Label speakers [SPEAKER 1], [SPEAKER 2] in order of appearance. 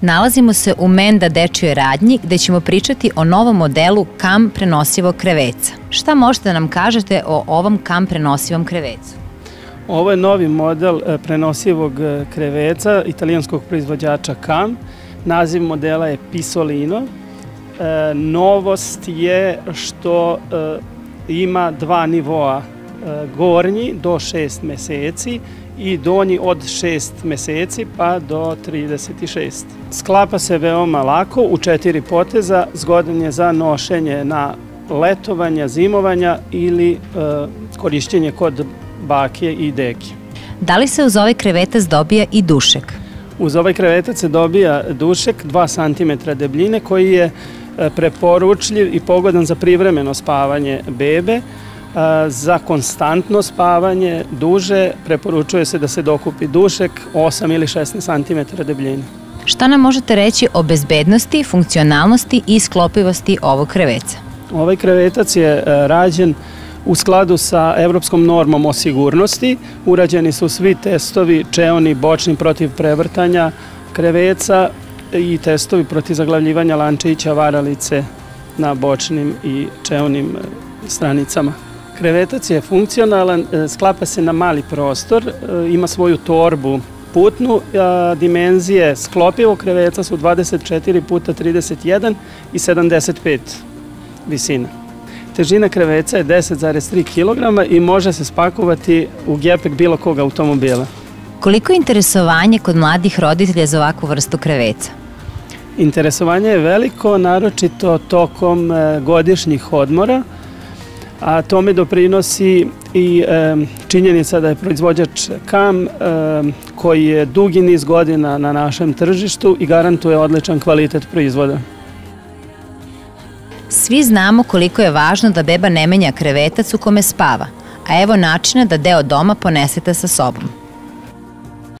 [SPEAKER 1] Nalazimo se u Menda dečjoj radnji gde ćemo pričati o novom modelu KAM prenosivog kreveca. Šta možete da nam kažete o ovom KAM prenosivom krevecu?
[SPEAKER 2] Ovo je novi model prenosivog kreveca italijanskog proizvođača KAM. Naziv modela je Pisolino. Novost je što ima dva nivoa, gornji do 6 meseci i donji od 6 meseci pa do 36. Sklapa se veoma lako u 4 poteza, zgodan je za nošenje na letovanja, zimovanja ili korišćenje kod bake i deke.
[SPEAKER 1] Da li se uz ovaj krevetac dobija i dušek?
[SPEAKER 2] Uz ovaj krevetac se dobija dušek 2 cm debljine koji je preporučljiv i pogodan za privremeno spavanje bebe. Za konstantno spavanje duže preporučuje se da se dokupi dušek 8 ili 16 cm debljine.
[SPEAKER 1] Šta nam možete reći o bezbednosti, funkcionalnosti i sklopivosti ovog kreveca?
[SPEAKER 2] Ovaj krevetac je rađen u skladu sa evropskom normom o sigurnosti. Urađeni su svi testovi čeoni, bočni protiv prevrtanja kreveca i testovi protiv zaglavljivanja lančića, varalice na bočnim i čeonim stranicama. Krevetac je funkcionalan, sklapa se na mali prostor, ima svoju torbu putnu, dimenzije sklopivog kreveca su 24 x 31 i 75 visina. Težina kreveca je 10,3 kg i može se spakovati u gepek bilo kog automobila.
[SPEAKER 1] Koliko je interesovanje kod mladih roditelja za ovakvu vrstu kreveca?
[SPEAKER 2] Interesovanje je veliko, naročito tokom godišnjih odmora, a tome doprinosi i činjenica da je proizvođač KAM koji je dugi niz godina na našem tržištu i garantuje odličan kvalitet proizvoda.
[SPEAKER 1] Svi znamo koliko je važno da beba ne menja krevetac u kome spava, a evo načina da deo doma ponesete sa sobom.